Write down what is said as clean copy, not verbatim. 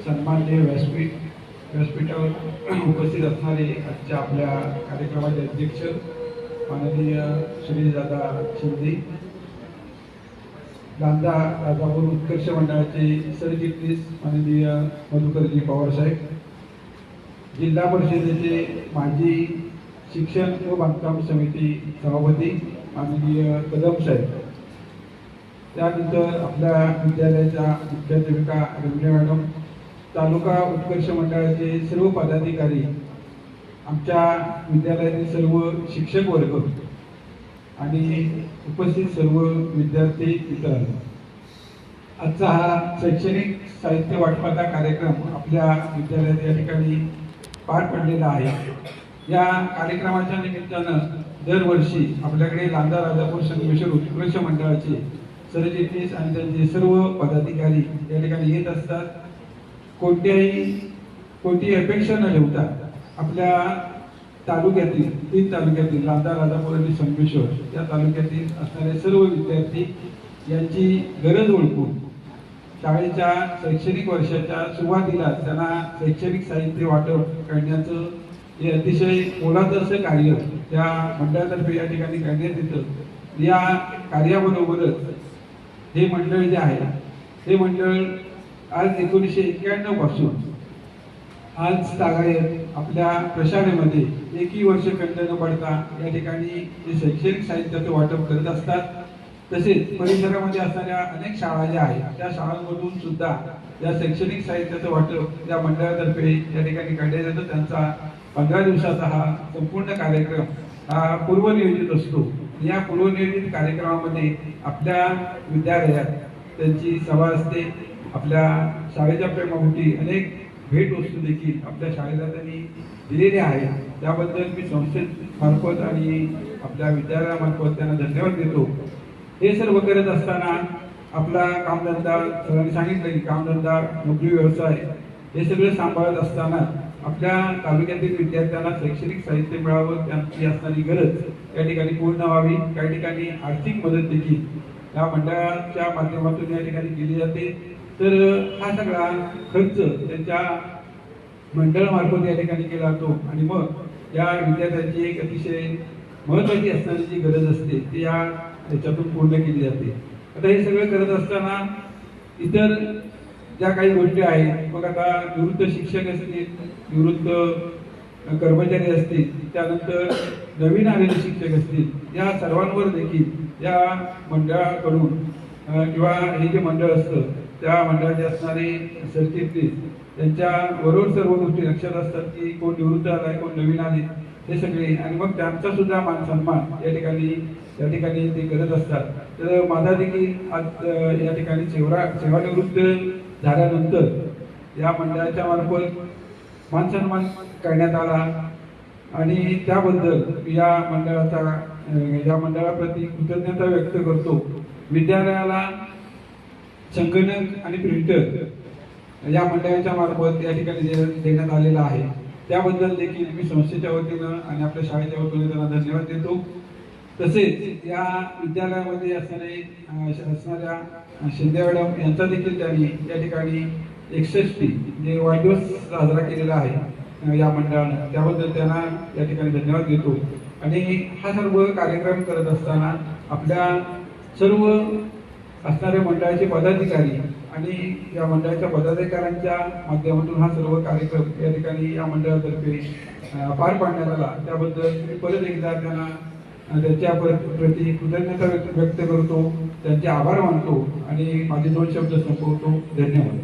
सन्माननीय व्यासपीठावर उपस्थित असणारे आजच्या आपल्या कार्यक्रमाचे अध्यक्ष माननीय श्रीदादा शिंदे, लांजा राजापूर उत्कर्ष मंडळाचे सरचिटणीस माननीय मधुकरजी पवारसाहेब, जिल्हा परिषदेचे माजी शिक्षण व बांधकाम समिती सभापती माननीय कदम साहेब, त्यानंतर आपल्या विद्यालयाच्या मुख्याध्यापिका रमणे मॅडम, तालुका उत्कर्ष मंडळाचे सर्व पदाधिकारी, आमच्या विद्यालयातील सर्व शिक्षक वर्ग आणि उपस्थित सर्व विद्यार्थी मित्रांनो, आजचा हा शैक्षणिक साहित्य वाटपाचा कार्यक्रम आपल्या विद्यालयात या ठिकाणी पार पडलेला आहे। या कार्यक्रमाच्या निमित्तानं दरवर्षी आपल्याकडे लांजा राजापूर संगमेश्वर उत्कर्ष मंडळाचे सरचिटणीस आणि त्यांचे सर्व पदाधिकारी या ठिकाणी येत असतात। कोणतीही अपेक्षा न ठेवता आपल्या तालुक्यातील 3 तालुक्यातील लांजा राजापूर आणि संगमेश्वर या तालुक्यातील असणारे सर्व विद्यार्थी यांची गरज ओळखून शाळेच्या शैक्षणिक वर्षाच्या सुरुवातीला त्यांना शैक्षणिक साहित्य वाटप करण्याचं हे अतिशय मोलाचं असं कार्य या मंडळातर्फे या ठिकाणी करण्यात येतं। या कार्याबरोबरच हे मंडळ जे आहे हे मंडळ आज 1991 पासून आज तागायत आपल्या प्रशालेमध्ये एकही वर्ष खंड न पडता या ठिकाणी जे शैक्षणिक साहित्याचं वाटप करत असतात। तसेच परिसरामध्ये असणाऱ्या अनेक शाळा ज्या आहेत त्या शाळांमधून सुद्धा या शैक्षणिक साहित्याचं वाटप या मंडळातर्फे या ठिकाणी करण्यात येतं। त्यांचा 15 दिवसाचा हा संपूर्ण कार्यक्रम हा पूर्वनियोजित असतो। या पूर्वनियोजित कार्यक्रमामध्ये आपल्या विद्यालयात त्यांची सभा असते। आपल्या शाळेच्या प्रेमापोटी अनेक भेटवस्तू देखील आपल्या शाळेला त्यांनी दिलेल्या आहेत। त्याबद्दल मी संस्थेमार्फत आणि आपल्या विद्यालयामार्फत त्यांना धन्यवाद देतो। हे सर्व करत असताना आपला कामधंदा, सगळ्यांनी सांगितलं की कामधंदा, नोकरी, व्यवसाय हे सगळं सांभाळत असताना आपल्या तालुक्यातील विद्यार्थ्यांना शैक्षणिक साहित्य मिळावं, त्यांची असणारी गरज या ठिकाणी पूर्ण व्हावी। काही ठिकाणी आर्थिक मदत देखील या मंडळाच्या माध्यमातून या ठिकाणी केली जाते। तर हा सगळा खर्च त्यांच्या मंडळामार्फत या ठिकाणी केला जातो आणि मग या विद्यार्थ्यांची एक अतिशय महत्त्वाची असणारी जी गरज असते ती याच्यातून पूर्ण केली जाते। आता हे सगळं करत असताना इतर ज्या काही गोष्टी आहेत, मग आता निवृत्त शिक्षक असतील, निवृत्त कर्मचारी असतील, त्यानंतर नवीन आलेले शिक्षक असतील, या सर्वांवर देखील या मंडळाकडून किंवा हे जे मंडळ असतं त्या मंडळाचे असणारे सरचिटणीस त्यांच्या बरोबर सर्व गोष्टी लक्षात असतात की कोण निवृत्त आलाय, कोण नवीन आले हे सगळे, आणि मग त्यांचा सुद्धा मान सन्मान या ठिकाणी ते करत असतात। तर माझा देखील आज या ठिकाणी सेवानिवृत्त झाल्यानंतर या मंडळाच्या मार्फत मान सन्मान करण्यात आला आणि त्याबद्दल या मंडळाप्रती कृतज्ञता व्यक्त करतो। विद्यालयाला संगणक आणि प्रिंटर या मंडळाच्या मार्फत या ठिकाणी देण्यात आलेला आहे। त्याबद्दल देखील मी संस्थेच्या वतीनं आणि आपल्या शाळेच्या वतीनं त्यांना धन्यवाद देतो। तसेच या विद्यालयामध्ये असणाऱ्या शिंदे मॅडम यांचा देखील त्यांनी या ठिकाणी 61 जे वाढदिवस साजरा केलेला आहे या मंडळानं, त्याबद्दल त्यांना या ठिकाणी धन्यवाद देतो। आणि हा सर्व कार्यक्रम करत असताना आपल्या सर्व असणाऱ्या मंडळाचे पदाधिकारी आणि या मंडळाच्या पदाधिकाऱ्यांच्या माध्यमातून हा सर्व कार्यक्रम या ठिकाणी या मंडळातर्फे पार पाडण्यात आला। त्याबद्दल मी परत एकदा त्यांना त्यांच्या प्रती कृतज्ञता व्यक्त करतो, त्यांचे आभार मानतो आणि माझे 2 शब्द संपवतो। धन्यवाद।